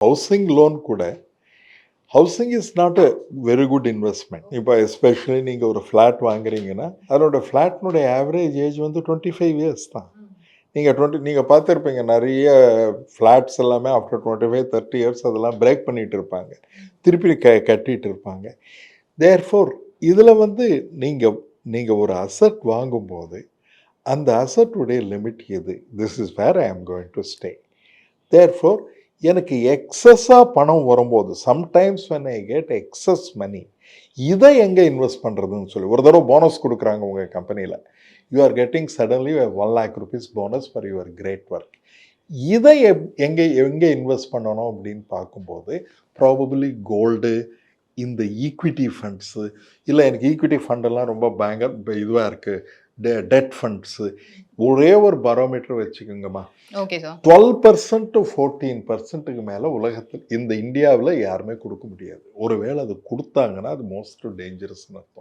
Housing loan கூட housing is not a very good investment. இப்போ especially நீங்கள் ஒரு ஃப்ளாட் வாங்குறீங்கன்னா அதனோட ஃப்ளாட்னுடைய ஆவரேஜ் ஏஜ் வந்து 25 இயர்ஸ் தான். நீங்கள் பார்த்துருப்பீங்க நிறைய ஃப்ளாட்ஸ் எல்லாமே ஆஃப்டர் 25-30 இயர்ஸ் அதெல்லாம் பிரேக் பண்ணிட்டு இருப்பாங்க, திருப்பி கட்டிட்டு இருப்பாங்க. தேர்ஃபோர் இதில் வந்து நீங்கள் நீங்கள் ஒரு அசட் வாங்கும்போது அந்த அசட்டுடைய லிமிட் எது? This is where I am going to stay. Therefore எனக்கு எக்ஸஸாக பணம் வரும்போது sometimes when I get excess money, இதை எங்கே இன்வெஸ்ட் பண்ணுறதுன்னு சொல்லி ஒரு தடவை போனஸ் கொடுக்குறாங்க உங்கள் கம்பெனியில், you are getting suddenly 1,00,000 rupees bonus for your great work. இதை எங்கே எங்கே இன்வெஸ்ட் பண்ணணும் அப்படின்னு பார்க்கும்போது ப்ராபபிளி கோல்டு, இந்த ஈக்விட்டி ஃபண்ட்ஸு, இல்லை எனக்கு ஈக்விட்டி ஃபண்டெல்லாம் ரொம்ப பயங்கர இதுவாக இருக்குது, டெட் ஃபண்ட்ஸு. ஒரே ஒரு பரோமீட்டர் வச்சுக்கோங்கம்மா, ஓகே சார். 12% to 14% மேலே உலகத்தில் இந்த இந்தியாவில் யாருமே கொடுக்க முடியாது. ஒருவேளை அது கொடுத்தாங்கன்னா அது மோஸ்ட் டேஞ்சரஸ்னு அர்த்தம்.